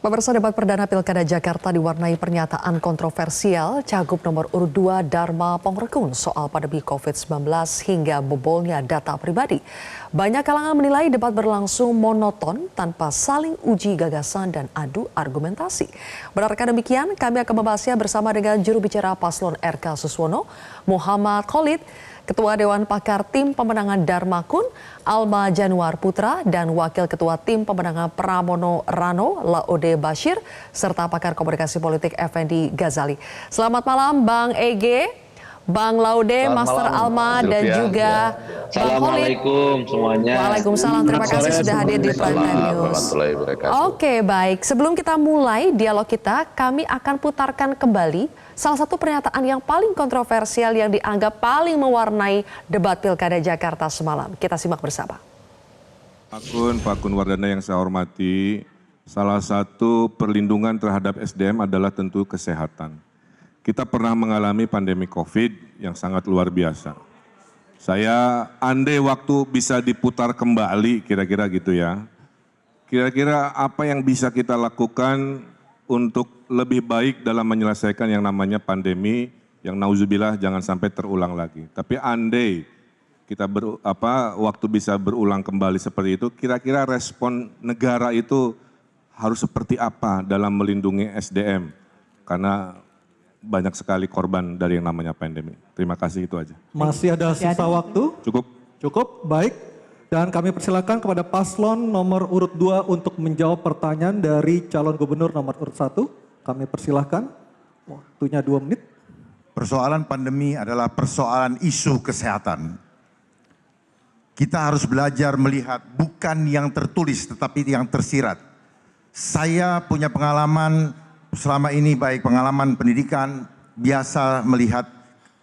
Pemirsa, debat perdana Pilkada Jakarta diwarnai pernyataan kontroversial Cagup nomor urut 2 Dharma Pongrekun soal pandemi COVID-19 hingga bobolnya data pribadi. Banyak kalangan menilai debat berlangsung monoton tanpa saling uji gagasan dan adu argumentasi. Benarkah demikian? Kami akan membahasnya bersama dengan juru bicara Paslon RK Suswono, Muhammad Khalid, Ketua Dewan Pakar Tim Pemenangan Dharma Kun, Alma Januar Putra, dan Wakil Ketua Tim Pemenangan Pramono Rano, Laode Bashir, serta Pakar Komunikasi Politik Effendi Ghazali. Selamat malam Bang Ege, Bang Laude, Master Alma, dan juga Bang Khalid. Assalamualaikum semuanya. Waalaikumsalam, terima kasih sudah hadir di Prime News. Oke, baik. Sebelum kita mulai dialog kita, kami akan putarkan kembali salah satu pernyataan yang paling kontroversial yang dianggap paling mewarnai debat Pilkada Jakarta semalam. Kita simak bersama. Pak Kun Wardana yang saya hormati, salah satu perlindungan terhadap SDM adalah tentu kesehatan. Kita pernah mengalami pandemi COVID yang sangat luar biasa. Saya andai waktu bisa diputar kembali, kira-kira gitu ya. Kira-kira apa yang bisa kita lakukan untuk lebih baik dalam menyelesaikan yang namanya pandemi yang nauzubillah jangan sampai terulang lagi. Tapi andai kita waktu bisa berulang kembali seperti itu, kira-kira respon negara itu harus seperti apa dalam melindungi SDM? Karena banyak sekali korban dari yang namanya pandemi. Terima kasih, itu aja. Masih ada sisa waktu? Cukup. Cukup, baik. Dan kami persilakan kepada paslon nomor urut 2 untuk menjawab pertanyaan dari calon gubernur nomor urut 1. Kami persilahkan, waktunya 2 menit. Persoalan pandemi adalah persoalan isu kesehatan. Kita harus belajar melihat bukan yang tertulis tetapi yang tersirat. Saya punya pengalaman selama ini, baik pengalaman pendidikan, biasa melihat,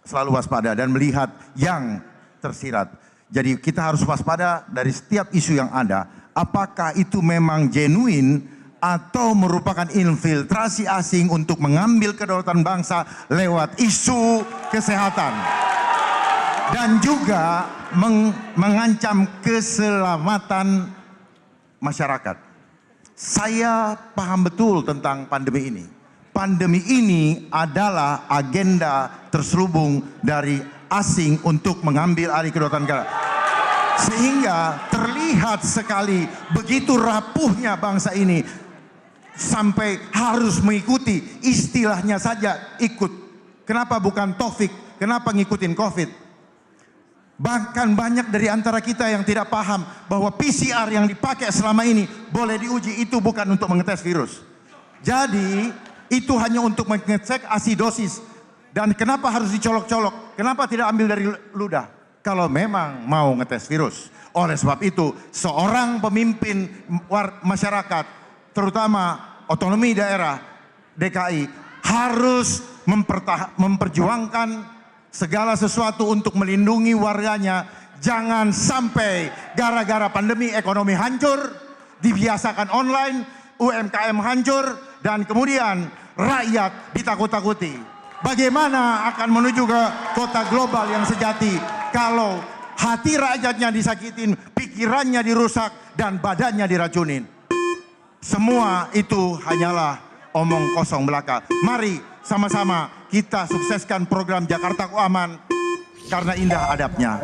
selalu waspada dan melihat yang tersirat. Jadi kita harus waspada dari setiap isu yang ada. Apakah itu memang genuine atau merupakan infiltrasi asing untuk mengambil kedaulatan bangsa lewat isu kesehatan. Dan juga mengancam keselamatan masyarakat. Saya paham betul tentang pandemi ini. Pandemi ini adalah agenda terselubung dari asing untuk mengambil alih kedaulatan negara. Sehingga terlihat sekali begitu rapuhnya bangsa ini sampai harus mengikuti, istilahnya saja ikut. Kenapa bukan Taufik? Kenapa ngikutin COVID? Bahkan banyak dari antara kita yang tidak paham bahwa PCR yang dipakai selama ini boleh diuji, itu bukan untuk mengetes virus. Jadi itu hanya untuk mengecek asidosis. Dan kenapa harus dicolok-colok? Kenapa tidak ambil dari ludah? Kalau memang mau ngetes virus. Oleh sebab itu, seorang pemimpin masyarakat, terutama otonomi daerah DKI, harus memperjuangkan segala sesuatu untuk melindungi warganya. Jangan sampai gara-gara pandemi ekonomi hancur, dibiasakan online, UMKM hancur, dan kemudian rakyat ditakut-takuti. Bagaimana akan menuju ke kota global yang sejati kalau hati rakyatnya disakitin, pikirannya dirusak, dan badannya diracunin? Semua itu hanyalah omong kosong belaka. Mari sama-sama kita sukseskan program Jakarta Aman karena indah adabnya.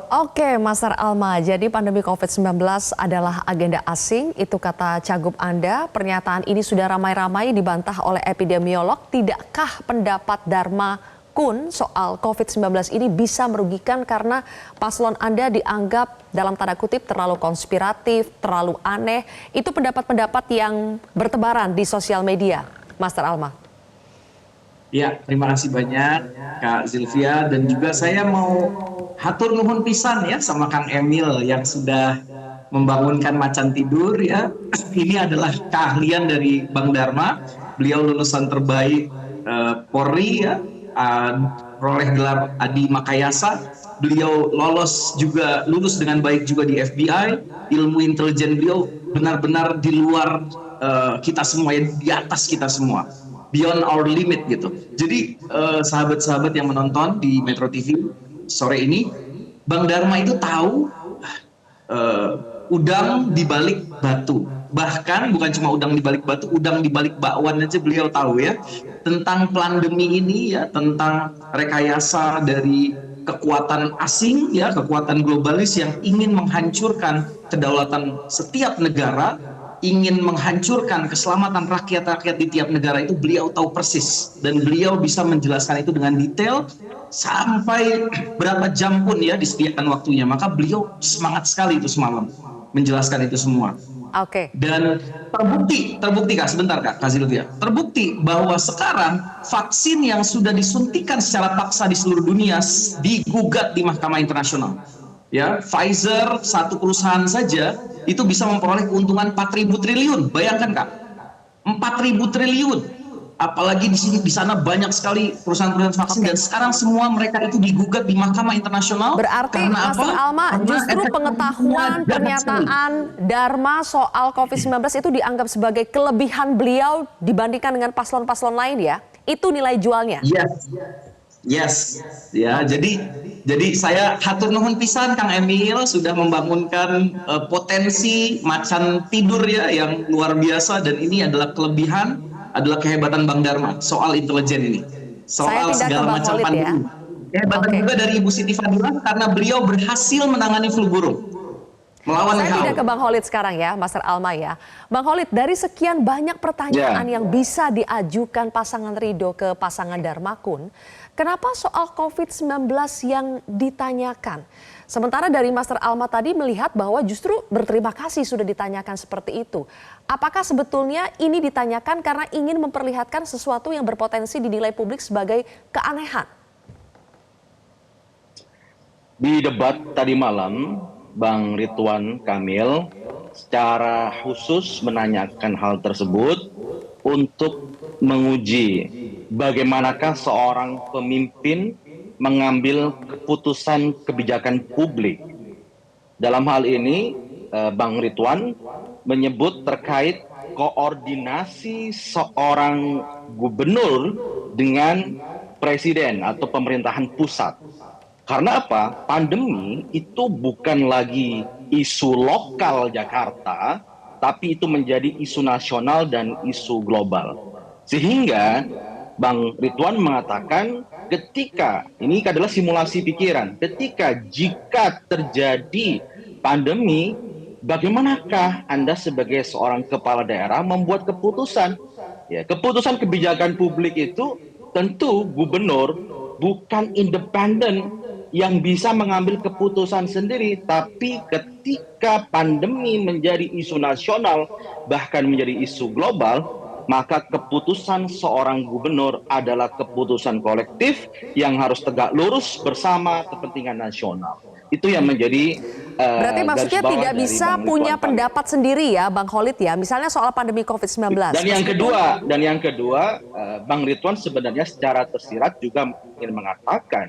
Oke, Master Alma, jadi pandemi COVID-19 adalah agenda asing, itu kata Cagup Anda. Pernyataan ini sudah ramai-ramai dibantah oleh epidemiolog. Tidakkah pendapat Dharma Kun soal COVID-19 ini bisa merugikan karena paslon Anda dianggap dalam tanda kutip terlalu konspiratif, terlalu aneh? Itu pendapat-pendapat yang bertebaran di sosial media, Master Alma. Ya, terima kasih banyak Kak Zilvia, dan juga saya mau hatur nuhun pisan ya sama Kang Emil yang sudah membangunkan macan tidur ya. Ini adalah keahlian dari Bang Dharma. Beliau lulusan terbaik Polri ya, peroleh gelar Adi Makayasa. Beliau lulus dengan baik juga di FBI. Ilmu intelijen beliau benar-benar di luar kita semua ya, di atas kita semua. Beyond our limit gitu. Jadi sahabat-sahabat yang menonton di Metro TV sore ini, Bang Dharma itu tahu udang di balik batu. Bahkan bukan cuma udang di balik batu, udang di balik bakwan aja beliau tahu ya. Tentang pandemi ini ya, tentang rekayasa dari kekuatan asing ya, kekuatan globalis yang ingin menghancurkan kedaulatan setiap negara, ingin menghancurkan keselamatan rakyat-rakyat di tiap negara itu beliau tahu persis, dan beliau bisa menjelaskan itu dengan detail sampai berapa jam pun ya disediakan waktunya. Maka beliau semangat sekali itu semalam menjelaskan itu semua. Oke. Dan terbukti Kak, sebentar Kak Zilvia, terbukti bahwa sekarang vaksin yang sudah disuntikan secara paksa di seluruh dunia digugat di Mahkamah Internasional. Ya, Pfizer satu perusahaan saja itu bisa memperoleh keuntungan 4.000 triliun. Bayangkan Kak, 4.000 triliun. Apalagi di sana banyak sekali perusahaan-perusahaan vaksin, dan sekarang semua mereka itu digugat di Mahkamah Internasional. Berarti karena Master apa? Alma, Karena justru pengetahuan pernyataan Dharma soal COVID-19 itu dianggap sebagai kelebihan beliau dibandingkan dengan paslon-paslon lain ya? Itu nilai jualnya? Yes, ya. Jadi saya hatur nuhun pisan Kang Emil sudah membangunkan potensi macan tidur ya yang luar biasa, dan ini adalah kelebihan, adalah kehebatan Bang Dharma soal intelijen ini, soal segala macam pandemi. Kehebatan juga dari Ibu Siti Fadila karena beliau berhasil menangani flu burung melawan WHO. Saya tidak ke Bang Khalid sekarang ya, Master Alma ya. Bang Khalid, dari sekian banyak pertanyaan yang bisa diajukan pasangan Ridho ke pasangan Dharmakun, kenapa soal COVID-19 yang ditanyakan? Sementara dari Master Alma tadi melihat bahwa justru berterima kasih sudah ditanyakan seperti itu. Apakah sebetulnya ini ditanyakan karena ingin memperlihatkan sesuatu yang berpotensi dinilai publik sebagai keanehan? Di debat tadi malam, Bang Ridwan Kamil secara khusus menanyakan hal tersebut untuk menguji bagaimanakah seorang pemimpin mengambil keputusan kebijakan publik. Dalam hal ini, Bang Ridwan menyebut terkait koordinasi seorang gubernur dengan presiden atau pemerintahan pusat. Karena apa? Pandemi itu bukan lagi isu lokal Jakarta, tapi itu menjadi isu nasional dan isu global. Sehingga Bang Ridwan mengatakan ketika, ini adalah simulasi pikiran, jika terjadi pandemi, bagaimanakah Anda sebagai seorang kepala daerah membuat keputusan? Ya, keputusan kebijakan publik itu tentu gubernur bukan independen yang bisa mengambil keputusan sendiri, tapi ketika pandemi menjadi isu nasional, bahkan menjadi isu global, maka keputusan seorang gubernur adalah keputusan kolektif yang harus tegak lurus bersama kepentingan nasional. Itu yang menjadi berarti maksudnya tidak bisa punya pendapat sendiri ya Bang Khalid ya, misalnya soal pandemi COVID-19. Dan yang kedua, Bang Ridwan sebenarnya secara tersirat juga ingin mengatakan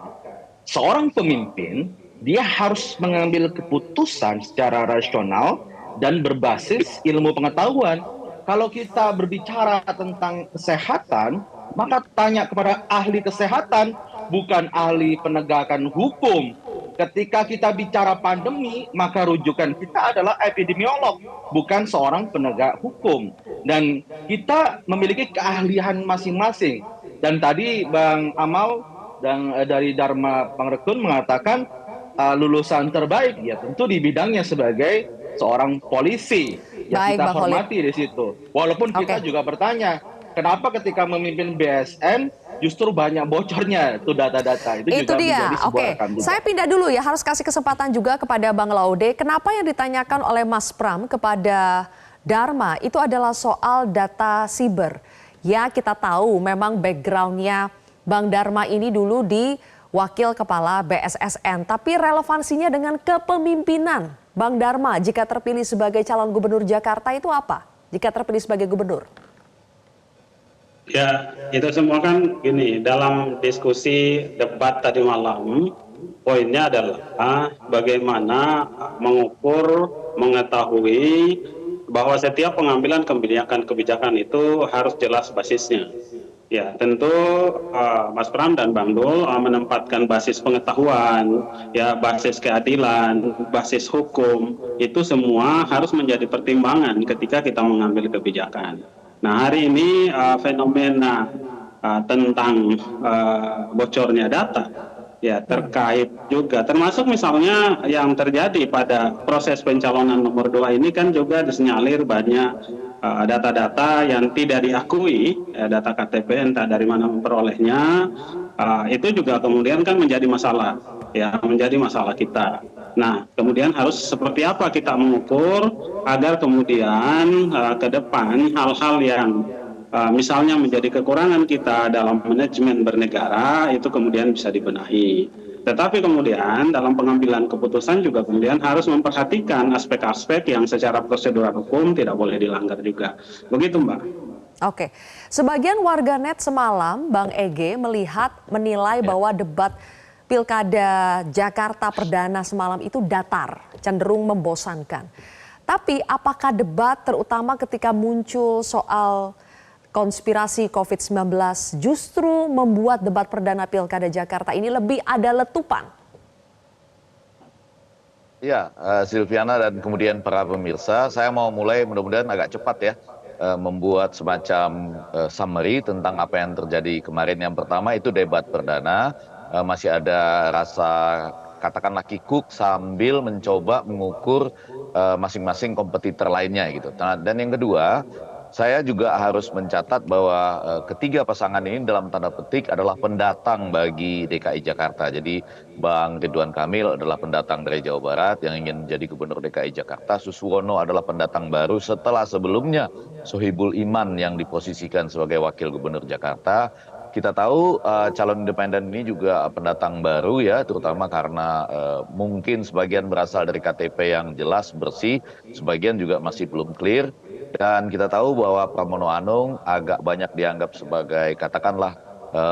seorang pemimpin dia harus mengambil keputusan secara rasional dan berbasis ilmu pengetahuan. Kalau kita berbicara tentang kesehatan, maka tanya kepada ahli kesehatan, bukan ahli penegakan hukum. Ketika kita bicara pandemi, maka rujukan kita adalah epidemiolog, bukan seorang penegak hukum. Dan kita memiliki keahlian masing-masing. Dan tadi Bang Amal dan dari Dharma Pangrekun mengatakan lulusan terbaik, ya tentu di bidangnya sebagai seorang polisi. Ya baik, kita hormati di situ. Walaupun kita juga bertanya, kenapa ketika memimpin BSN justru banyak bocornya itu data-data. Itu juga dia. Oke, saya pindah dulu ya, harus kasih kesempatan juga kepada Bang Laude. Kenapa yang ditanyakan oleh Mas Pram kepada Dharma itu adalah soal data siber. Ya kita tahu memang backgroundnya Bang Dharma ini dulu di Wakil Kepala BSSN, tapi relevansinya dengan kepemimpinan Bang Dharma jika terpilih sebagai calon gubernur Jakarta itu apa? Jika terpilih sebagai gubernur? Ya, itu semua kan gini, dalam diskusi debat tadi malam, poinnya adalah bagaimana mengukur, mengetahui bahwa setiap pengambilan kebijakan itu harus jelas basisnya. Ya, tentu Mas Pram dan Bang Dul menempatkan basis pengetahuan, ya, basis keadilan, basis hukum, itu semua harus menjadi pertimbangan ketika kita mengambil kebijakan. Nah, hari ini fenomena tentang bocornya data, ya, terkait juga, termasuk misalnya yang terjadi pada proses pencalonan nomor 2 ini kan juga disinyalir banyak data-data yang tidak diakui, data KTP entah dari mana memperolehnya, itu juga kemudian kan menjadi masalah, ya, menjadi masalah kita. Nah, kemudian harus seperti apa kita mengukur agar kemudian ke depan hal-hal yang misalnya menjadi kekurangan kita dalam manajemen bernegara itu kemudian bisa dibenahi. Tetapi kemudian dalam pengambilan keputusan juga kemudian harus memperhatikan aspek-aspek yang secara prosedural hukum tidak boleh dilanggar juga. Begitu, Mbak. Oke, sebagian warganet semalam, Bang Ege menilai bahwa debat Pilkada Jakarta Perdana semalam itu datar, cenderung membosankan. Tapi apakah debat terutama ketika muncul soal konspirasi COVID-19 justru membuat debat perdana Pilkada Jakarta ini lebih ada letupan? Ya, Silviana dan kemudian para pemirsa, saya mau mulai mudah-mudahan agak cepat ya, membuat semacam summary tentang apa yang terjadi kemarin. Yang pertama itu debat perdana, masih ada rasa katakanlah kikuk sambil mencoba mengukur masing-masing kompetitor lainnya gitu. Nah, dan yang kedua, saya juga harus mencatat bahwa ketiga pasangan ini dalam tanda petik adalah pendatang bagi DKI Jakarta. Jadi Bang Ridwan Kamil adalah pendatang dari Jawa Barat yang ingin menjadi gubernur DKI Jakarta. Suswono adalah pendatang baru setelah sebelumnya Sohibul Iman yang diposisikan sebagai wakil gubernur Jakarta. Kita tahu calon independen ini juga pendatang baru ya, terutama karena mungkin sebagian berasal dari KTP yang jelas, bersih, sebagian juga masih belum clear. Dan kita tahu bahwa Pramono Anung agak banyak dianggap sebagai katakanlah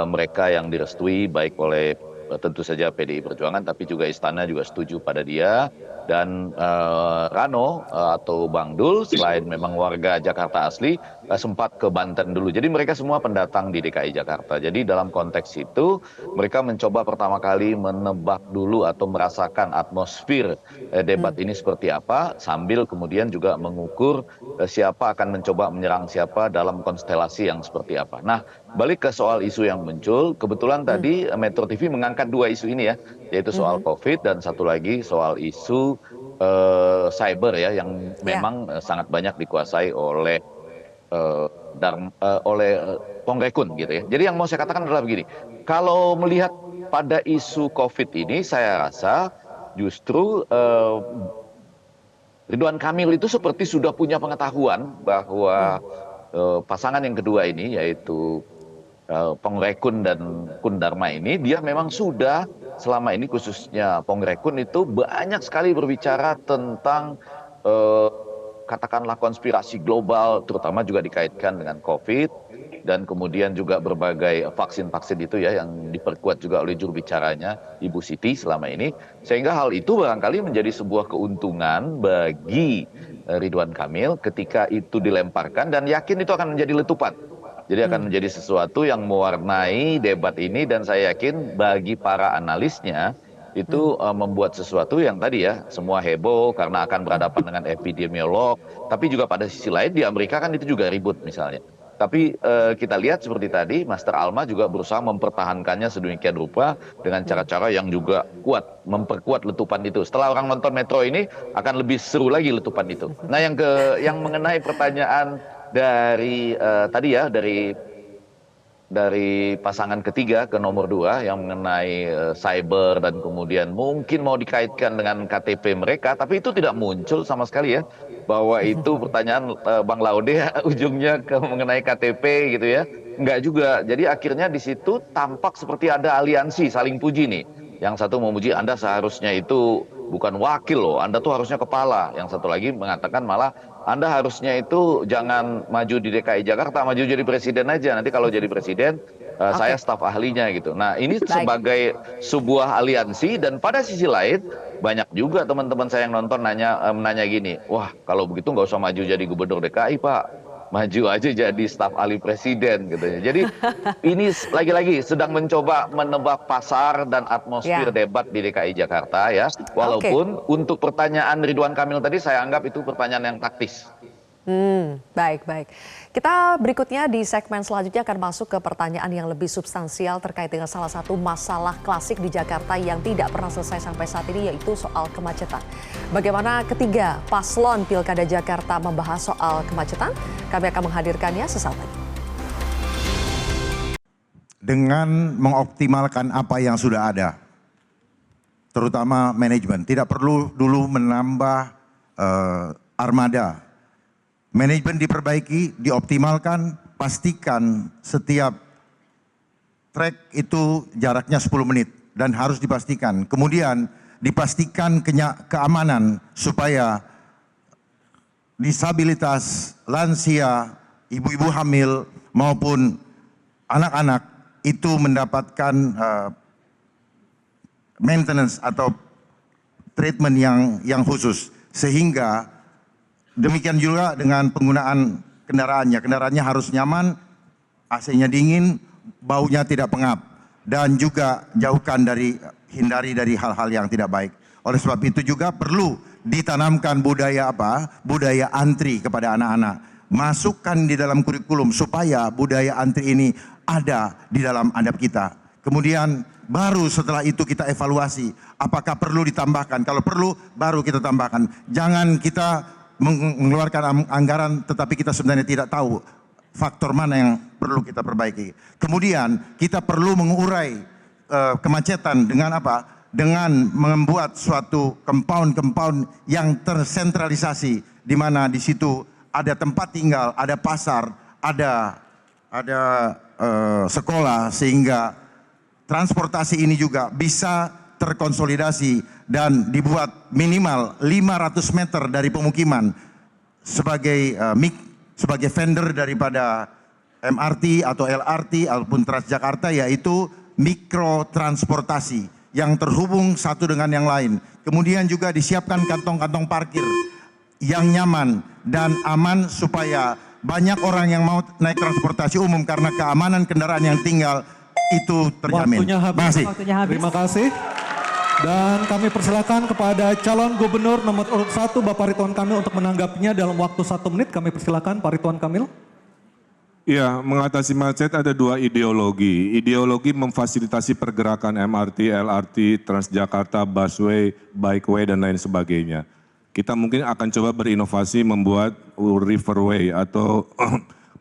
mereka yang direstui baik oleh tentu saja PDI Perjuangan, tapi juga Istana juga setuju pada dia. Dan Rano atau Bang Dul selain memang warga Jakarta asli sempat ke Banten dulu. Jadi mereka semua pendatang di DKI Jakarta. Jadi dalam konteks itu mereka mencoba pertama kali menebak dulu atau merasakan atmosfer debat ini seperti apa, sambil kemudian juga mengukur siapa akan mencoba menyerang siapa dalam konstelasi yang seperti apa. Nah, balik ke soal isu yang muncul, kebetulan tadi Metro TV mengangkat dua isu ini ya, yaitu soal COVID dan satu lagi soal isu cyber ya, yang memang sangat banyak dikuasai oleh Pongrekun gitu ya. Jadi yang mau saya katakan adalah begini, kalau melihat pada isu COVID ini, saya rasa justru Ridwan Kamil itu seperti sudah punya pengetahuan bahwa pasangan yang kedua ini, yaitu Pongrekun dan Kun Dharma ini, dia memang sudah selama ini khususnya Pongrekun itu banyak sekali berbicara tentang katakanlah konspirasi global, terutama juga dikaitkan dengan COVID dan kemudian juga berbagai vaksin-vaksin itu ya yang diperkuat juga oleh juru bicaranya Ibu Siti selama ini, sehingga hal itu barangkali menjadi sebuah keuntungan bagi Ridwan Kamil ketika itu dilemparkan, dan yakin itu akan menjadi letupan. Jadi akan menjadi sesuatu yang mewarnai debat ini, dan saya yakin bagi para analisnya itu membuat sesuatu yang tadi ya semua heboh karena akan berhadapan dengan epidemiolog, tapi juga pada sisi lain di Amerika kan itu juga ribut misalnya. Tapi kita lihat seperti tadi, Master Alma juga berusaha mempertahankannya sedemikian rupa dengan cara-cara yang juga kuat, memperkuat letupan itu. Setelah orang nonton Metro ini akan lebih seru lagi letupan itu. Nah, yang mengenai pertanyaan dari tadi ya, dari pasangan ketiga ke nomor 2 yang mengenai cyber dan kemudian mungkin mau dikaitkan dengan KTP mereka, tapi itu tidak muncul sama sekali ya, bahwa itu pertanyaan Bang Laude ya, ujungnya ke mengenai KTP gitu ya. Enggak juga. Jadi akhirnya di situ tampak seperti ada aliansi saling puji nih. Yang satu memuji, Anda seharusnya itu bukan wakil loh, Anda tuh harusnya kepala. Yang satu lagi mengatakan malah Anda harusnya itu jangan maju di DKI Jakarta, maju jadi presiden aja. Nanti kalau jadi presiden, saya staf ahlinya gitu. Nah, ini sebagai sebuah aliansi, dan pada sisi lain banyak juga teman-teman saya yang nonton menanya gini, wah kalau begitu nggak usah maju jadi gubernur DKI Pak. maju aja jadi staf ahli presiden katanya. Jadi ini lagi-lagi sedang mencoba menebak pasar dan atmosfer debat di DKI Jakarta ya. Walaupun untuk pertanyaan Ridwan Kamil tadi saya anggap itu pertanyaan yang taktis. Baik. Kita berikutnya di segmen selanjutnya akan masuk ke pertanyaan yang lebih substansial terkait dengan salah satu masalah klasik di Jakarta yang tidak pernah selesai sampai saat ini, yaitu soal kemacetan. Bagaimana ketiga paslon Pilkada Jakarta membahas soal kemacetan? Kami akan menghadirkannya sesaat lagi. Dengan mengoptimalkan apa yang sudah ada, terutama manajemen, tidak perlu dulu menambah armada. Manajemen diperbaiki, dioptimalkan, pastikan setiap trek itu jaraknya 10 menit dan harus dipastikan. Kemudian dipastikan keamanan supaya disabilitas, lansia, ibu-ibu hamil maupun anak-anak itu mendapatkan maintenance atau treatment yang khusus, sehingga demikian juga dengan penggunaan kendaraannya. Kendaraannya harus nyaman, AC-nya dingin, baunya tidak pengap, dan juga hindari dari hal-hal yang tidak baik. Oleh sebab itu juga perlu ditanamkan budaya budaya antri kepada anak-anak. Masukkan di dalam kurikulum supaya budaya antri ini ada di dalam adab kita. Kemudian baru setelah itu kita evaluasi apakah perlu ditambahkan. Kalau perlu baru kita tambahkan. Jangan kita mengeluarkan anggaran tetapi kita sebenarnya tidak tahu faktor mana yang perlu kita perbaiki. Kemudian kita perlu mengurai kemacetan dengan dengan membuat suatu compound yang tersentralisasi, di mana di situ ada tempat tinggal, ada pasar, ada sekolah, sehingga transportasi ini juga bisa terkonsolidasi dan dibuat minimal 500 meter dari pemukiman sebagai vendor daripada MRT atau LRT ataupun Transjakarta, yaitu mikrotransportasi yang terhubung satu dengan yang lain. Kemudian juga disiapkan kantong-kantong parkir yang nyaman dan aman supaya banyak orang yang mau naik transportasi umum karena keamanan kendaraan yang tinggal itu terjamin. Waktunya habis. Terima kasih. Dan kami persilakan kepada calon gubernur nomor urut 1 Bapak Ridwan Kamil untuk menanggapinya dalam waktu 1 menit. Kami persilakan Pak Ridwan Kamil. Ya, mengatasi macet ada 2 ideologi. Ideologi memfasilitasi pergerakan MRT, LRT, Transjakarta, busway, bikeway, dan lain sebagainya. Kita mungkin akan coba berinovasi membuat riverway atau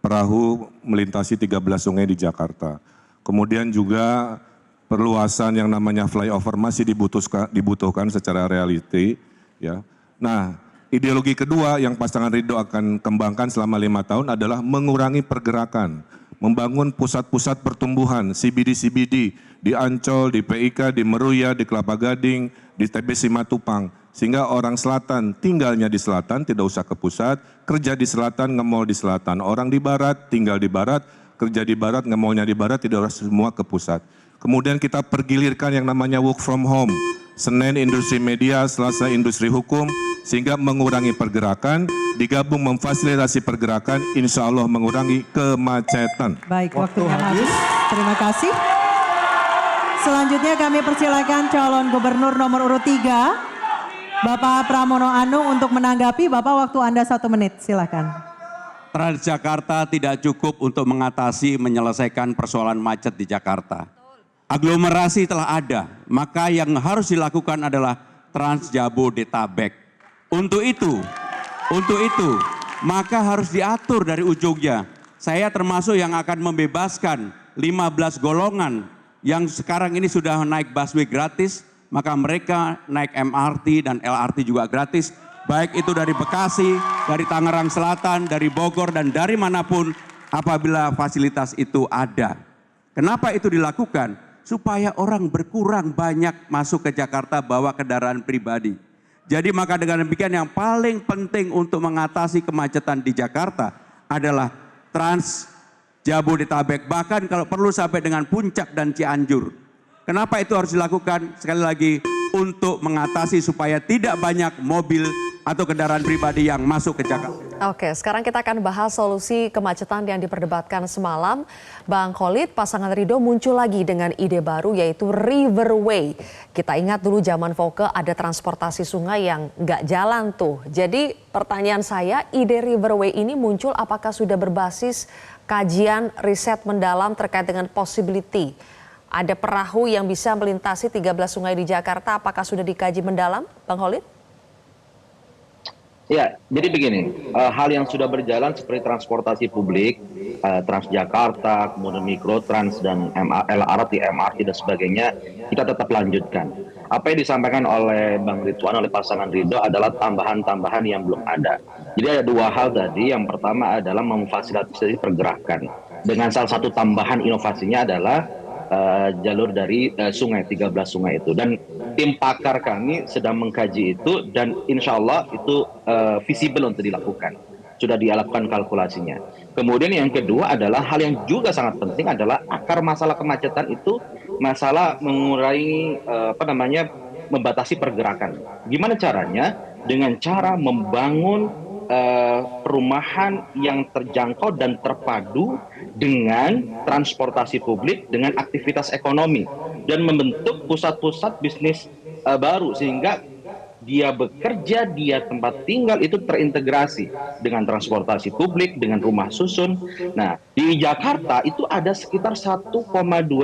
perahu melintasi 13 sungai di Jakarta. Kemudian juga perluasan yang namanya flyover masih dibutuhkan secara reality. Ya. Nah, ideologi kedua yang pasangan Ridho akan kembangkan selama 5 tahun adalah mengurangi pergerakan, membangun pusat-pusat pertumbuhan, CBD di Ancol, di PIK, di Meruya, di Kelapa Gading, di TB Simatupang, sehingga orang selatan tinggalnya di selatan, tidak usah ke pusat, kerja di selatan, ngemol di selatan, orang di barat tinggal di barat, kerja di barat, ngemolnya di barat, tidak harus semua ke pusat. Kemudian kita pergilirkan yang namanya work from home, Senin industri media, Selasa industri hukum, sehingga mengurangi pergerakan, digabung memfasilitasi pergerakan, insya Allah mengurangi kemacetan. Baik, waktunya habis. Terima kasih. Selanjutnya kami persilakan calon gubernur nomor urut 3, Bapak Pramono Anung untuk menanggapi. Bapak, waktu Anda 1 menit, silakan. Transjakarta tidak cukup untuk mengatasi menyelesaikan persoalan macet di Jakarta. Aglomerasi telah ada, maka yang harus dilakukan adalah Transjabodetabek. Untuk itu, maka harus diatur dari ujungnya. Saya termasuk yang akan membebaskan 15 golongan yang sekarang ini sudah naik busway gratis, maka mereka naik MRT dan LRT juga gratis, baik itu dari Bekasi, dari Tangerang Selatan, dari Bogor, dan dari manapun apabila fasilitas itu ada. Kenapa itu dilakukan? Supaya orang berkurang banyak masuk ke Jakarta bawa kendaraan pribadi. Jadi maka dengan demikian yang paling penting untuk mengatasi kemacetan di Jakarta adalah Transjabodetabek, bahkan kalau perlu sampai dengan Puncak dan Cianjur. Kenapa itu harus dilakukan? Sekali lagi, untuk mengatasi supaya tidak banyak mobil atau kendaraan pribadi yang masuk ke Jakarta. Oke, sekarang kita akan bahas solusi kemacetan yang diperdebatkan semalam. Bang Khalid, pasangan Ridho muncul lagi dengan ide baru yaitu Riverway. Kita ingat dulu zaman Voke ada transportasi sungai yang nggak jalan tuh. Jadi pertanyaan saya, ide Riverway ini muncul apakah sudah berbasis kajian riset mendalam terkait dengan possibility? Ada perahu yang bisa melintasi 13 sungai di Jakarta, apakah sudah dikaji mendalam, Bang Khalid? Ya, jadi begini, hal yang sudah berjalan seperti transportasi publik, Transjakarta, kemudian Mikrotrans dan LRT, MRT dan sebagainya, kita tetap lanjutkan. Apa yang disampaikan oleh Bang Ridwan, oleh pasangan Ridho adalah tambahan-tambahan yang belum ada. Jadi ada dua hal tadi, yang pertama adalah memfasilitasi pergerakan. Dengan salah satu tambahan inovasinya adalah jalur dari sungai, 13 sungai itu. Dan tim pakar kami sedang mengkaji itu dan insya Allah itu visible untuk dilakukan. Sudah dilakukan kalkulasinya. Kemudian yang kedua adalah hal yang juga sangat penting adalah akar masalah kemacetan itu masalah mengurangi membatasi pergerakan. Gimana caranya? Dengan cara membangun perumahan yang terjangkau dan terpadu dengan transportasi publik dengan aktivitas ekonomi dan membentuk pusat-pusat bisnis baru sehingga dia bekerja, dia tempat tinggal itu terintegrasi dengan transportasi publik, dengan rumah susun. Nah, di Jakarta itu ada sekitar 1,2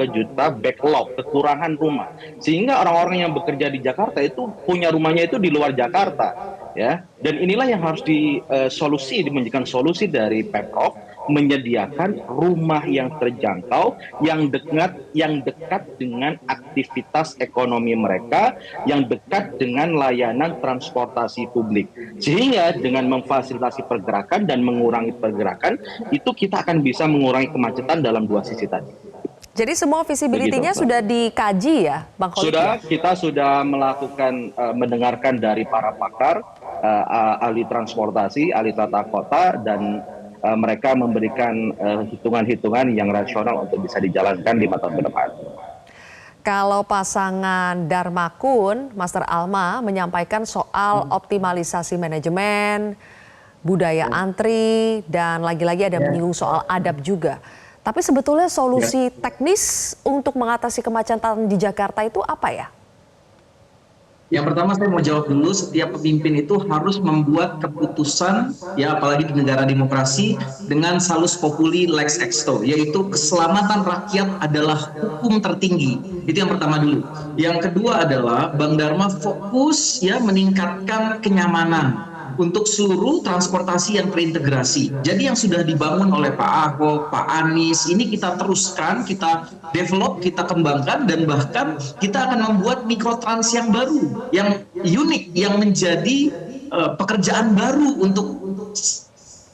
juta backlog, kekurangan rumah. Sehingga orang-orang yang bekerja di Jakarta itu punya rumahnya itu di luar Jakarta. Ya, dan inilah yang harus menjadikan solusi dari Pemprov, menyediakan rumah yang terjangkau, yang dekat dengan aktivitas ekonomi mereka, yang dekat dengan layanan transportasi publik. Sehingga dengan memfasilitasi pergerakan dan mengurangi pergerakan, itu kita akan bisa mengurangi kemacetan dalam dua sisi tadi. Jadi semua visibility-nya sudah dikaji ya, Bang Khalid? Sudah, kita sudah melakukan, mendengarkan dari para pakar, ahli transportasi, ahli tata kota, dan mereka memberikan hitungan-hitungan yang rasional untuk bisa dijalankan 5 tahun ke depan. Kalau pasangan Darmakun, Master Alma menyampaikan soal optimalisasi manajemen, budaya antri, dan lagi-lagi ada menyinggung soal adab juga. Tapi sebetulnya solusi teknis untuk mengatasi kemacetan di Jakarta itu apa ya? Yang pertama saya mau jawab dulu, setiap pemimpin itu harus membuat keputusan, ya apalagi di negara demokrasi, dengan salus populi lex exto, yaitu keselamatan rakyat adalah hukum tertinggi. Itu yang pertama dulu. Yang kedua adalah Bang Dharma fokus ya meningkatkan kenyamanan untuk seluruh transportasi yang terintegrasi. Jadi yang sudah dibangun oleh Pak Ahok, Pak Anies, ini kita teruskan, kita develop, kita kembangkan, dan bahkan kita akan membuat mikrotrans yang baru, yang unik, yang menjadi pekerjaan baru untuk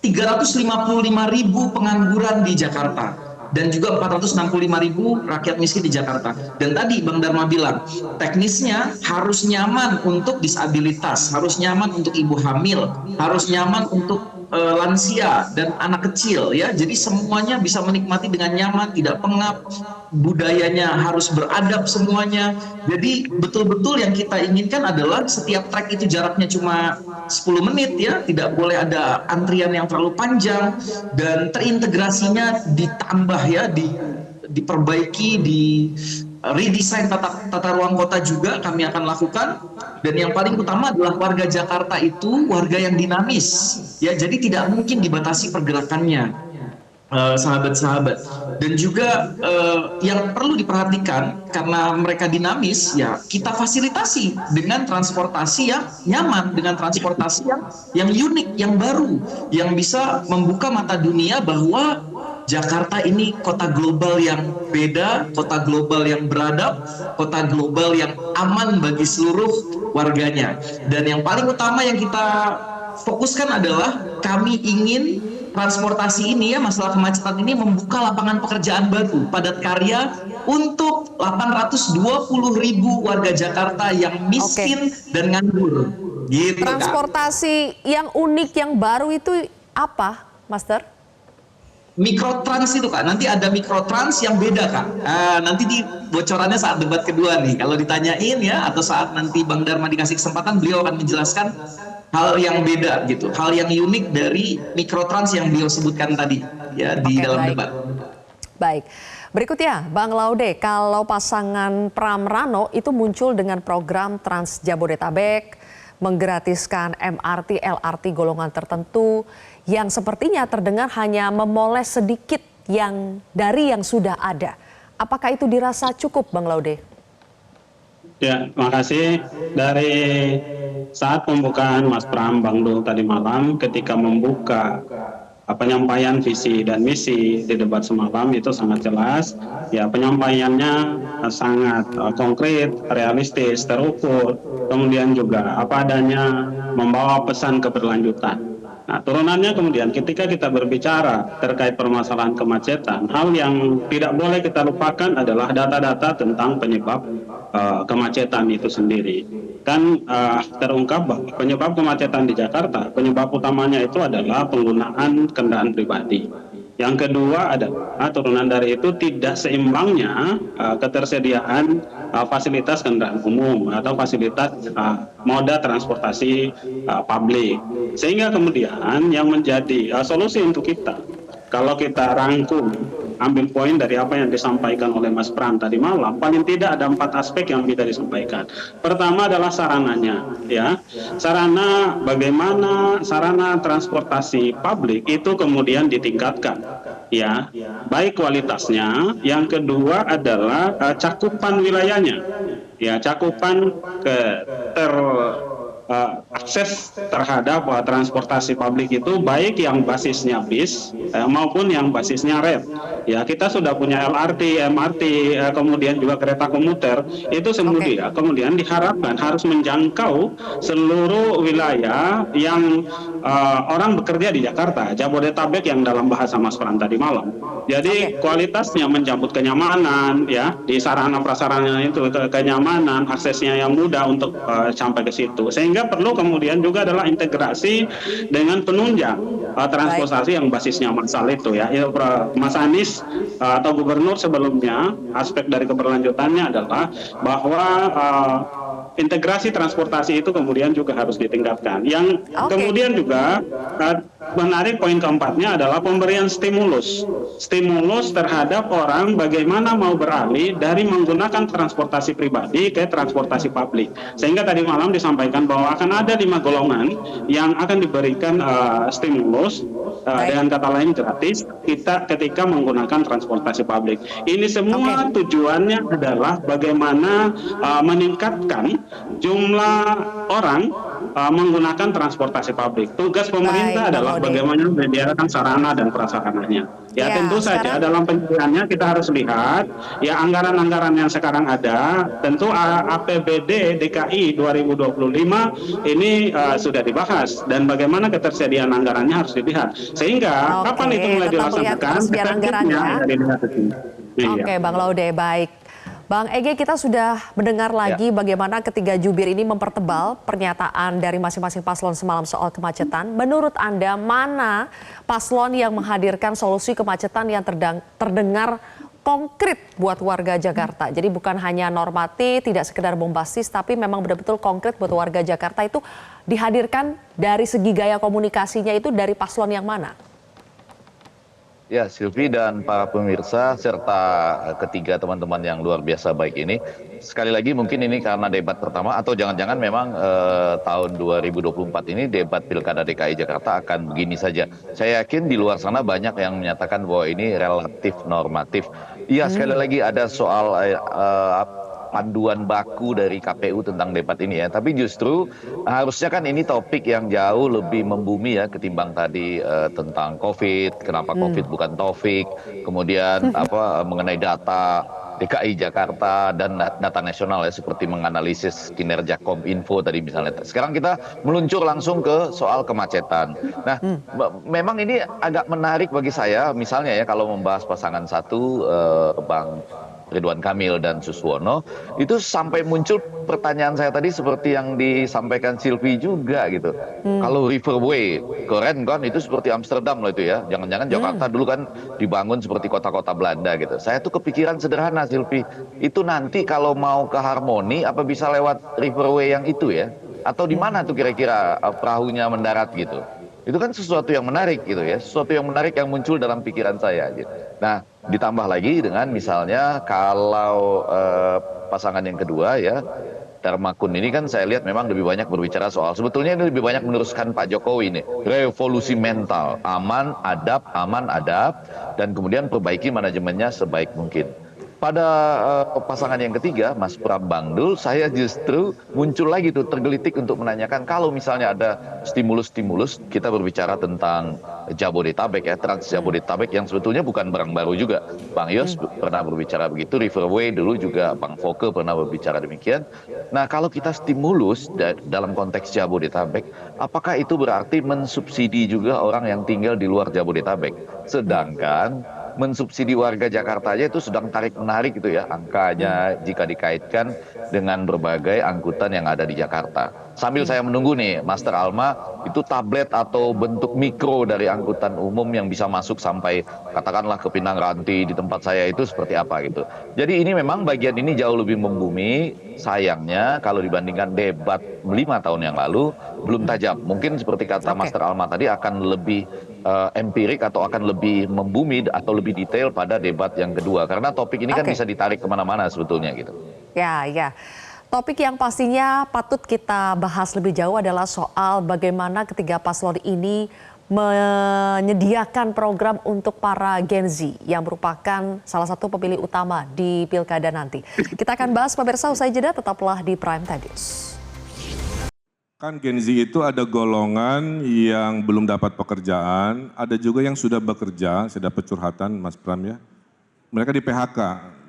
355.000 pengangguran di Jakarta. Dan juga 465.000 rakyat miskin di Jakarta. Dan tadi Bang Dharma bilang, teknisnya harus nyaman untuk disabilitas, harus nyaman untuk ibu hamil, harus nyaman untuk lansia dan anak kecil, ya. Jadi semuanya bisa menikmati dengan nyaman, tidak pengap, budayanya harus beradab semuanya. Jadi betul-betul yang kita inginkan adalah setiap trek itu jaraknya cuma 10 menit, ya, tidak boleh ada antrian yang terlalu panjang, dan terintegrasinya ditambah, ya, diperbaiki, di redesign tata ruang kota juga kami akan lakukan. Dan yang paling utama adalah warga Jakarta itu warga yang dinamis, ya, jadi tidak mungkin dibatasi pergerakannya, sahabat-sahabat. Dan juga yang perlu diperhatikan, karena mereka dinamis, ya kita fasilitasi dengan transportasi yang nyaman, dengan transportasi yang unik, yang baru, yang bisa membuka mata dunia bahwa Jakarta ini kota global yang beda, kota global yang beradab, kota global yang aman bagi seluruh warganya. Dan yang paling utama yang kita fokuskan adalah kami ingin transportasi ini, ya, masalah kemacetan ini membuka lapangan pekerjaan baru, padat karya untuk 820.000 warga Jakarta yang miskin dan nganggur. Gitu, transportasi Kak. Yang unik, yang baru itu apa, Master? Mikrotrans itu, Kak. Nanti ada mikrotrans yang beda, Kak. Nanti di bocorannya saat debat kedua nih. Kalau ditanyain, ya, atau saat nanti Bang Dharma dikasih kesempatan, beliau akan menjelaskan hal yang beda gitu, hal yang unik dari mikrotrans yang beliau sebutkan tadi ya di dalam baik. debat. Baik, berikutnya Bang Laude, kalau pasangan Pram Rano itu muncul dengan program Trans Jabodetabek, menggratiskan MRT, LRT golongan tertentu yang sepertinya terdengar hanya memoles sedikit dari yang sudah ada. Apakah itu dirasa cukup, Bang Laude? Ya, makasih. Dari saat pembukaan Mas Pram, Bang Dul tadi malam, ketika membuka penyampaian visi dan misi di debat semalam itu sangat jelas. Ya, penyampaiannya sangat konkret, realistis, terukur, kemudian juga apa adanya, membawa pesan keberlanjutan. Nah, turunannya kemudian ketika kita berbicara terkait permasalahan kemacetan, hal yang tidak boleh kita lupakan adalah data-data tentang penyebab kemacetan itu sendiri. Kan terungkap bahwa penyebab kemacetan di Jakarta, penyebab utamanya itu adalah penggunaan kendaraan pribadi. Yang kedua adalah turunan dari itu tidak seimbangnya ketersediaan fasilitas kendaraan umum atau fasilitas moda transportasi publik. Sehingga kemudian yang menjadi solusi untuk kita, kalau kita rangkum, ambil poin dari apa yang disampaikan oleh Mas Pram tadi malam, paling tidak ada 4 aspek yang bisa disampaikan. Pertama adalah sarananya, ya. Sarana bagaimana sarana transportasi publik itu kemudian ditingkatkan, ya. Baik kualitasnya, yang kedua adalah cakupan wilayahnya. Ya, cakupan akses terhadap transportasi publik itu baik yang basisnya bis maupun yang basisnya rel. Ya, kita sudah punya LRT, MRT, kemudian juga kereta komuter itu kemudian diharapkan harus menjangkau seluruh wilayah yang orang bekerja di Jakarta, Jabodetabek yang dalam bahasa Mas Pram tadi malam. Jadi kualitasnya menjemput kenyamanan, ya, di sarana prasarana itu kenyamanan, aksesnya yang mudah untuk sampai ke situ. Sehingga perlu kemudian juga adalah integrasi dengan penunjang transportasi yang basisnya massal itu, ya. Mas Anies atau gubernur sebelumnya, aspek dari keberlanjutannya adalah bahwa integrasi transportasi itu kemudian juga harus ditingkatkan. Yang kemudian juga menarik poin keempatnya adalah pemberian stimulus terhadap orang bagaimana mau beralih dari menggunakan transportasi pribadi ke transportasi publik. Sehingga tadi malam disampaikan bahwa akan ada 5 golongan yang akan diberikan stimulus, dengan kata lain gratis kita ketika menggunakan transportasi publik. Ini semua tujuannya adalah bagaimana meningkatkan jumlah orang menggunakan transportasi publik. Tugas pemerintah adalah bagaimana menyediakan sarana dan prasarananya. Ya, tentu saja dalam penyediaannya kita harus lihat ya anggaran-anggaran yang sekarang ada. Tentu APBD DKI 2025 ini sudah dibahas dan bagaimana ketersediaan anggarannya harus dilihat. Sehingga kapan itu mulai dilaksanakan, efektifnya dilihat itu. Oke, Bang Laude, baik. Bang Ege, kita sudah mendengar lagi bagaimana ketiga jubir ini mempertebal pernyataan dari masing-masing paslon semalam soal kemacetan. Menurut Anda, mana paslon yang menghadirkan solusi kemacetan yang terdengar konkret buat warga Jakarta? Jadi bukan hanya normatif, tidak sekedar bombastis, tapi memang betul-betul konkret buat warga Jakarta itu dihadirkan dari segi gaya komunikasinya itu dari paslon yang mana? Ya, Silvi dan para pemirsa serta ketiga teman-teman yang luar biasa baik ini. Sekali lagi mungkin ini karena debat pertama atau jangan-jangan memang tahun 2024 ini debat Pilkada DKI Jakarta akan begini saja. Saya yakin di luar sana banyak yang menyatakan bahwa ini relatif normatif. Iya, sekali lagi ada soal panduan baku dari KPU tentang debat ini ya. Tapi justru harusnya kan ini topik yang jauh lebih membumi ya ketimbang tadi tentang COVID, kenapa COVID bukan Taufik, kemudian mengenai data DKI Jakarta dan data nasional ya seperti menganalisis kinerja Kominfo tadi misalnya. Sekarang kita meluncur langsung ke soal kemacetan. Nah, memang ini agak menarik bagi saya misalnya ya kalau membahas pasangan satu Bang Ridwan Kamil dan Suswono, itu sampai muncul pertanyaan saya tadi seperti yang disampaikan Silvi juga gitu. Kalau Riverway, keren kan, itu seperti Amsterdam loh itu ya. Jangan-jangan Jakarta dulu kan dibangun seperti kota-kota Belanda gitu. Saya tuh kepikiran sederhana Silvi, itu nanti kalau mau ke harmoni apa bisa lewat Riverway yang itu ya? Atau di mana tuh kira-kira perahunya mendarat gitu. Itu kan sesuatu yang menarik gitu ya, sesuatu yang menarik yang muncul dalam pikiran saya gitu. Nah, ditambah lagi dengan misalnya kalau pasangan yang kedua ya, Dharmakun ini kan saya lihat memang lebih banyak berbicara soal, sebetulnya ini lebih banyak meneruskan Pak Jokowi ini, revolusi mental, aman, adab, dan kemudian perbaiki manajemennya sebaik mungkin. Pada pasangan yang ketiga, Mas Pram Bang Dul, saya justru muncul lagi tuh tergelitik untuk menanyakan kalau misalnya ada stimulus-stimulus, kita berbicara tentang Jabodetabek ya, Trans Jabodetabek yang sebetulnya bukan barang baru juga. Bang Yos pernah berbicara begitu, Riverway dulu juga Bang Foke pernah berbicara demikian. Nah, kalau kita stimulus dalam konteks Jabodetabek, apakah itu berarti mensubsidi juga orang yang tinggal di luar Jabodetabek? Sedangkan mensubsidi warga Jakarta aja itu sedang tarik-menarik gitu ya angkanya jika dikaitkan dengan berbagai angkutan yang ada di Jakarta. Sambil saya menunggu nih, Master Alma, itu tablet atau bentuk mikro dari angkutan umum yang bisa masuk sampai katakanlah ke Pinang Ranti di tempat saya itu seperti apa gitu. Jadi ini memang bagian ini jauh lebih membumi, sayangnya kalau dibandingkan debat 5 tahun yang lalu belum tajam. Mungkin seperti kata Master Alma tadi akan lebih empirik atau akan lebih membumi atau lebih detail pada debat yang kedua. Karena topik ini kan bisa ditarik kemana-mana sebetulnya gitu. Ya. Topik yang pastinya patut kita bahas lebih jauh adalah soal bagaimana ketiga paslon ini menyediakan program untuk para Gen Z yang merupakan salah satu pemilih utama di Pilkada nanti. Kita akan bahas pemirsa usai jeda, tetaplah di Prime Time News. Kan Gen Z itu ada golongan yang belum dapat pekerjaan, ada juga yang sudah bekerja, saya dapat curhatan Mas Pram ya. Mereka di PHK,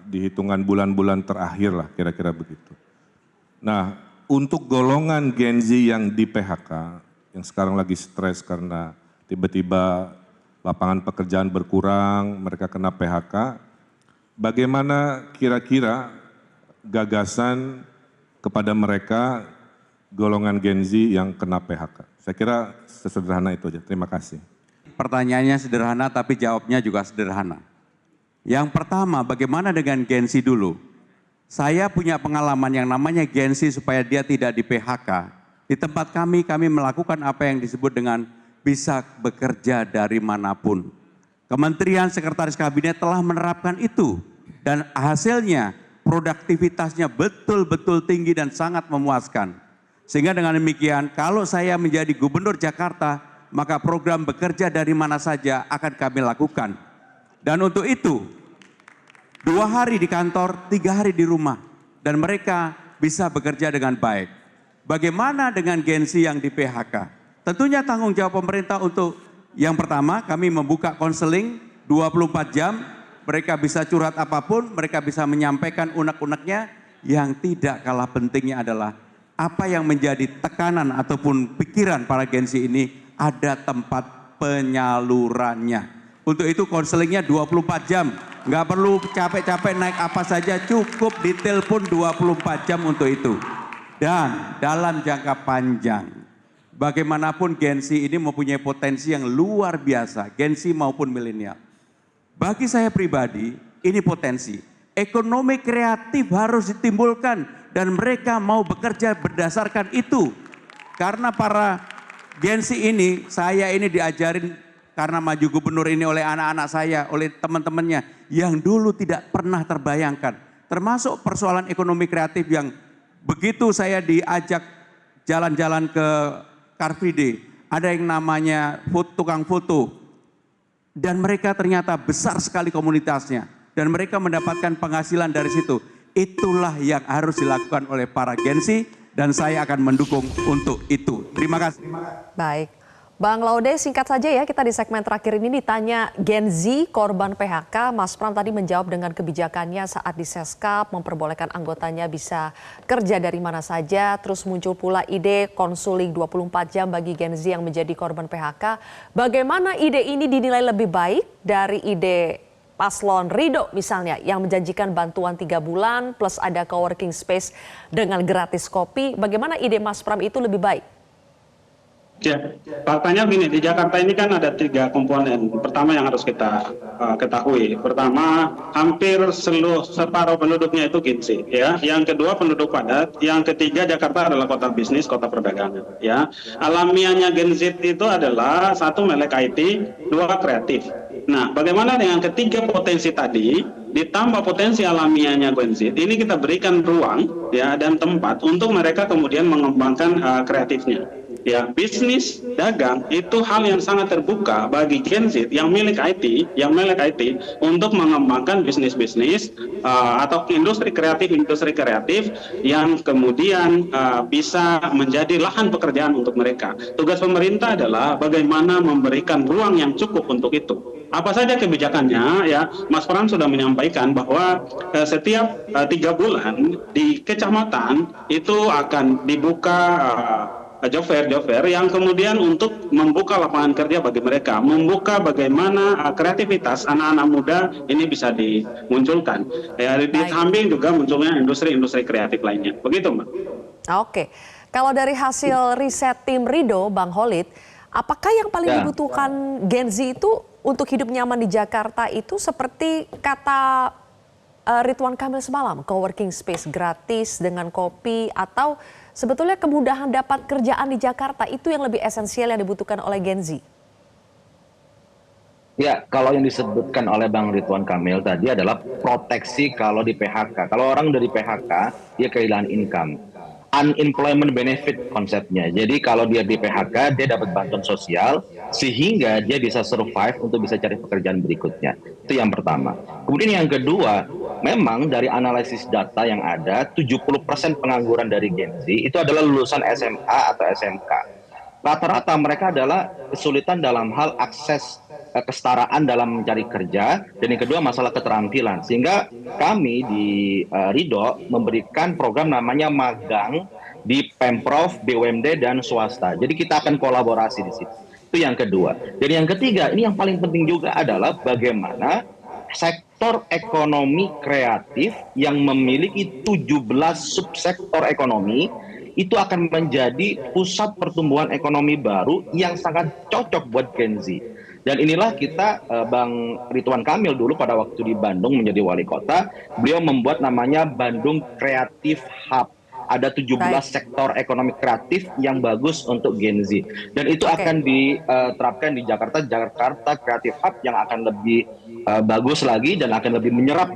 di hitungan bulan-bulan terakhir lah kira-kira begitu. Nah, untuk golongan Gen Z yang di PHK, yang sekarang lagi stres karena tiba-tiba lapangan pekerjaan berkurang, mereka kena PHK, bagaimana kira-kira gagasan kepada mereka golongan Gen Z yang kena PHK? Saya kira sesederhana itu aja. Terima kasih. Pertanyaannya sederhana tapi jawabnya juga sederhana. Yang pertama, bagaimana dengan Gen Z dulu? Saya punya pengalaman yang namanya Gen Z supaya dia tidak di PHK. Di tempat kami melakukan apa yang disebut dengan bisa bekerja dari manapun. Kementerian Sekretaris Kabinet telah menerapkan itu. Dan hasilnya produktivitasnya betul-betul tinggi dan sangat memuaskan. Sehingga dengan demikian kalau saya menjadi Gubernur Jakarta, maka program bekerja dari mana saja akan kami lakukan. Dan untuk itu, 2 hari di kantor, 3 hari di rumah. Dan mereka bisa bekerja dengan baik. Bagaimana dengan Gen Z yang di PHK? Tentunya tanggung jawab pemerintah untuk yang pertama, kami membuka konseling 24 jam. Mereka bisa curhat apapun, mereka bisa menyampaikan unek-uneknya. Yang tidak kalah pentingnya adalah apa yang menjadi tekanan ataupun pikiran para Gen Z ini ada tempat penyalurannya. Untuk itu konselingnya 24 jam. Nggak perlu capek-capek naik apa saja, cukup ditelepon 24 jam untuk itu. Dan dalam jangka panjang, bagaimanapun Gen Z ini mempunyai potensi yang luar biasa, Gen Z maupun milenial. Bagi saya pribadi, ini potensi. Ekonomi kreatif harus ditimbulkan dan mereka mau bekerja berdasarkan itu. Karena para Gen Z ini, saya ini diajarin karena maju gubernur ini oleh anak-anak saya, oleh teman-temannya yang dulu tidak pernah terbayangkan. Termasuk persoalan ekonomi kreatif yang begitu saya diajak jalan-jalan ke Car Free Day, ada yang namanya tukang foto. Dan mereka ternyata besar sekali komunitasnya. Dan mereka mendapatkan penghasilan dari situ. Itulah yang harus dilakukan oleh para Gen Z dan saya akan mendukung untuk itu. Terima kasih. Baik. Bang Laude, singkat saja ya, kita di segmen terakhir ini ditanya Gen Z korban PHK. Mas Pram tadi menjawab dengan kebijakannya saat di Seskap memperbolehkan anggotanya bisa kerja dari mana saja. Terus muncul pula ide konsuling 24 jam bagi Gen Z yang menjadi korban PHK. Bagaimana ide ini dinilai lebih baik dari ide Paslon Ridho misalnya yang menjanjikan bantuan 3 bulan plus ada coworking space dengan gratis kopi. Bagaimana ide Mas Pram itu lebih baik? Ya, faktanya begini, di Jakarta ini kan ada 3 komponen. Pertama yang harus kita ketahui, pertama hampir separuh penduduknya itu Gen Z, ya. Yang kedua penduduk padat, yang ketiga Jakarta adalah kota bisnis, kota perdagangan, ya. Alamiahnya Gen Z itu adalah 1 melek IT, 2 kreatif. Nah, bagaimana dengan ketiga potensi tadi, ditambah potensi alamiahnya Gen Z, ini kita berikan ruang, ya, dan tempat untuk mereka kemudian mengembangkan kreatifnya. Ya, bisnis, dagang itu hal yang sangat terbuka bagi Gen Z yang milik IT, untuk mengembangkan bisnis-bisnis atau industri kreatif yang kemudian bisa menjadi lahan pekerjaan untuk mereka. Tugas pemerintah adalah bagaimana memberikan ruang yang cukup untuk itu. Apa saja kebijakannya, ya, Mas Pram sudah menyampaikan bahwa setiap 3 bulan di kecamatan itu akan dibuka job fair yang kemudian untuk membuka lapangan kerja bagi mereka, membuka bagaimana kreativitas anak-anak muda ini bisa dimunculkan. Ya, di samping juga munculnya industri-industri kreatif lainnya. Begitu, Mbak. Oke, kalau dari hasil riset tim Rido, Bang Holid, apakah yang paling dibutuhkan Gen Z itu untuk hidup nyaman di Jakarta itu seperti kata Ridwan Kamil semalam, co-working space gratis dengan kopi, atau sebetulnya kemudahan dapat kerjaan di Jakarta itu yang lebih esensial yang dibutuhkan oleh Gen Z? Ya, kalau yang disebutkan oleh Bang Ridwan Kamil tadi adalah proteksi kalau di PHK. Kalau orang dari PHK, dia kehilangan income. Unemployment benefit konsepnya. Jadi kalau dia di PHK, dia dapat bantuan sosial sehingga dia bisa survive untuk bisa cari pekerjaan berikutnya. Itu yang pertama. Kemudian yang kedua, memang dari analisis data yang ada, 70% pengangguran dari Gen Z itu adalah lulusan SMA atau SMK. Rata-rata mereka adalah kesulitan dalam hal akses kesetaraan dalam mencari kerja, dan yang kedua masalah keterampilan. Sehingga kami di Rido memberikan program namanya magang di Pemprov, BUMD, dan swasta. Jadi kita akan kolaborasi di situ. Itu yang kedua. Dan yang ketiga, ini yang paling penting juga adalah bagaimana sektor ekonomi kreatif yang memiliki 17 subsektor ekonomi itu akan menjadi pusat pertumbuhan ekonomi baru yang sangat cocok buat Gen Z. Dan inilah kita, Bang Ridwan Kamil dulu pada waktu di Bandung menjadi wali kota, beliau membuat namanya Bandung Creative Hub. Ada 17 sektor ekonomi kreatif yang bagus untuk Gen Z. Dan itu akan diterapkan di Jakarta Creative Hub yang akan lebih bagus lagi dan akan lebih menyerap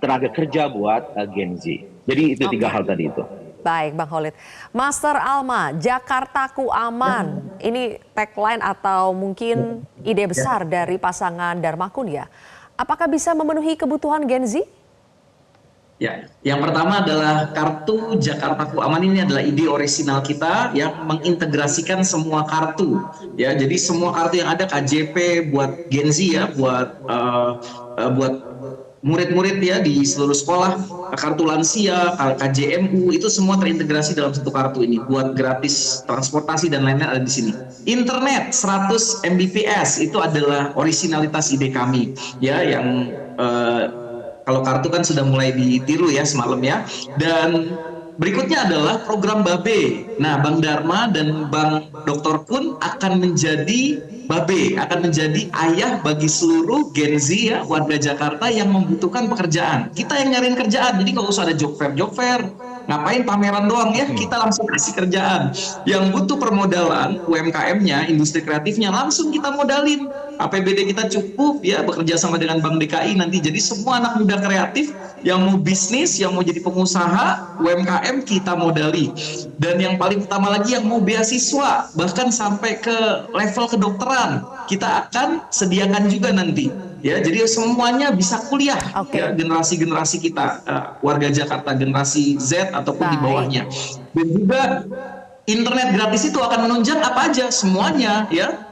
tenaga kerja buat Gen Z. Jadi itu 3 hal tadi itu. Baik, Bang Holid. Master Alma, Jakartaku Aman. Ini tagline atau mungkin ide besar dari pasangan Darmakun ya. Apakah bisa memenuhi kebutuhan Gen Z? Ya, yang pertama adalah kartu Jakartaku Aman. Ini adalah ide orisinal kita yang mengintegrasikan semua kartu. Ya, jadi semua kartu yang ada, KJP buat Gen Z ya, buat murid-murid ya di seluruh sekolah, kartu lansia, KJMU, itu semua terintegrasi dalam satu kartu ini buat gratis transportasi dan lainnya ada di sini. Internet 100 Mbps itu adalah orisinalitas ide kami ya, yang kalau kartu kan sudah mulai ditiru ya semalam ya. Dan berikutnya adalah program Babe. Nah, Bang Dharma dan Bang Dr. Kun akan menjadi Babe, akan menjadi ayah bagi seluruh Gen Z ya, warga Jakarta yang membutuhkan pekerjaan. Kita yang nyariin kerjaan, jadi nggak usah ada job fair. Ngapain pameran doang ya, kita langsung kasih kerjaan. Yang butuh permodalan, UMKM-nya, industri kreatifnya, langsung kita modalin. APBD kita cukup ya, bekerja sama dengan Bank DKI nanti. Jadi semua anak muda kreatif yang mau bisnis, yang mau jadi pengusaha, UMKM kita modali. Dan yang paling utama lagi yang mau beasiswa, bahkan sampai ke level kedokteran, kita akan sediakan juga nanti. Ya, jadi semuanya bisa kuliah ya, generasi-generasi kita, warga Jakarta, generasi Z ataupun di bawahnya. Dan juga internet gratis itu akan menunjang apa aja, semuanya ya.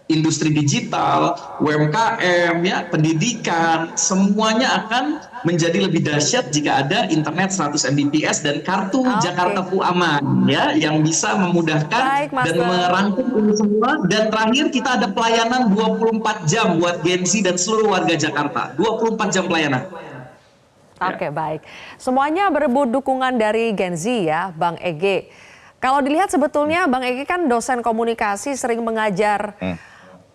Industri digital, UMKM, ya, pendidikan, semuanya akan menjadi lebih dahsyat jika ada internet 100 Mbps dan kartu Jakartaku Aman, ya, yang bisa memudahkan dan merangkum ini semua. Dan terakhir kita ada pelayanan 24 jam buat Gen Z dan seluruh warga Jakarta, 24 jam pelayanan. Oke, baik. Semuanya berebut dukungan dari Gen Z ya, Bang Ege. Kalau dilihat sebetulnya Bang Ege kan dosen komunikasi, sering mengajar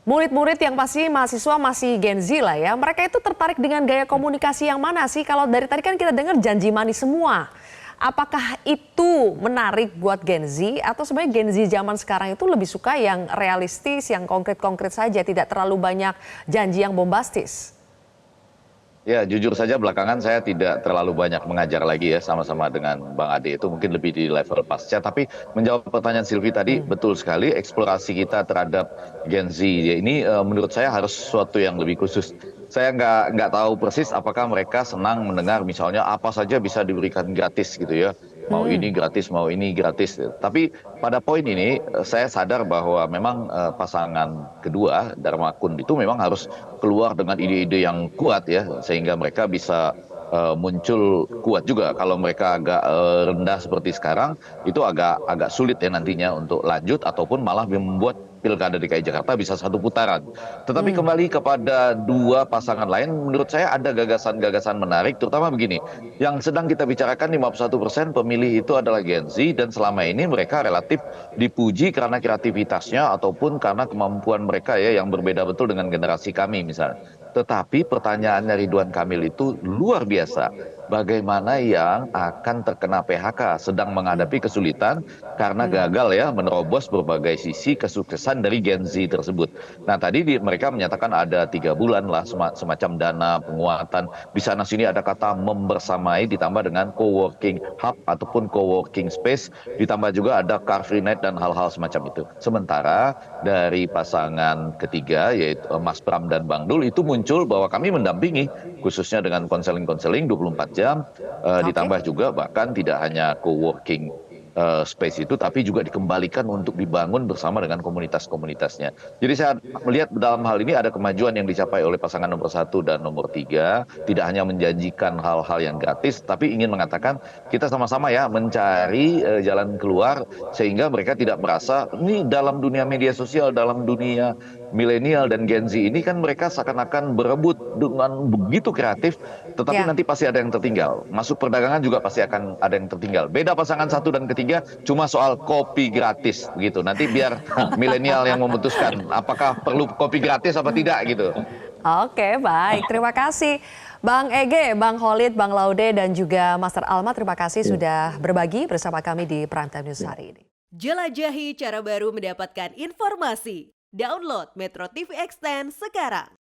murid-murid yang pasti mahasiswa masih Gen Z lah ya. Mereka itu tertarik dengan gaya komunikasi yang mana sih? Kalau dari tadi kan kita dengar janji manis semua. Apakah itu menarik buat Gen Z atau sebenarnya Gen Z zaman sekarang itu lebih suka yang realistis, yang konkret-konkret saja, tidak terlalu banyak janji yang bombastis? Ya, jujur saja belakangan saya tidak terlalu banyak mengajar lagi ya, sama-sama dengan Bang Ade, itu mungkin lebih di level pasca. Tapi menjawab pertanyaan Silvi tadi, betul sekali eksplorasi kita terhadap Gen Z ya, ini menurut saya harus sesuatu yang lebih khusus. Saya nggak tahu persis apakah mereka senang mendengar misalnya apa saja bisa diberikan gratis gitu ya. Mau ini gratis, mau ini gratis. Tapi pada poin ini saya sadar bahwa memang pasangan kedua, Dharma Kun, itu memang harus keluar dengan ide-ide yang kuat ya, sehingga mereka bisa muncul kuat juga. Kalau mereka agak rendah seperti sekarang, itu agak sulit ya nantinya untuk lanjut ataupun malah membuat Pilkada DKI Jakarta bisa satu putaran. Tetapi kembali kepada dua pasangan lain, menurut saya ada gagasan-gagasan menarik, terutama begini, yang sedang kita bicarakan 51% pemilih itu adalah Gen Z, dan selama ini mereka relatif dipuji karena kreativitasnya ataupun karena kemampuan mereka ya yang berbeda betul dengan generasi kami misalnya. Tetapi pertanyaannya Ridwan Kamil itu luar biasa. Bagaimana yang akan terkena PHK, sedang menghadapi kesulitan karena gagal ya menerobos berbagai sisi kesuksesan dari Gen Z tersebut. Nah tadi mereka menyatakan ada 3 bulan lah semacam dana penguatan. Di sana sini ada kata membersamai ditambah dengan co-working hub ataupun co-working space. Ditambah juga ada car free night dan hal-hal semacam itu. Sementara dari pasangan ketiga yaitu Mas Pram dan Bang Dul itu muncul bahwa kami mendampingi khususnya dengan konseling-konseling 24 jam, ditambah juga bahkan tidak hanya co-working space itu, tapi juga dikembalikan untuk dibangun bersama dengan komunitas-komunitasnya. Jadi saya melihat dalam hal ini ada kemajuan yang dicapai oleh pasangan nomor 1 dan nomor 3, tidak hanya menjanjikan hal-hal yang gratis, tapi ingin mengatakan kita sama-sama ya mencari jalan keluar sehingga mereka tidak merasa ini dalam dunia media sosial, dalam dunia milenial dan Gen Z ini kan mereka seakan-akan berebut dengan begitu kreatif, tetapi nanti pasti ada yang tertinggal. Masuk perdagangan juga pasti akan ada yang tertinggal. Beda pasangan 1 dan ketiga cuma soal kopi gratis gitu. Nanti biar milenial yang memutuskan apakah perlu kopi gratis apa tidak gitu. Oke, baik. Terima kasih Bang Ege, Bang Khalid, Bang Laude, dan juga Master Alma. Terima kasih sudah berbagi bersama kami di Prime Time News hari ini. Jelajahi cara baru mendapatkan informasi. Download Metro TV Extend sekarang.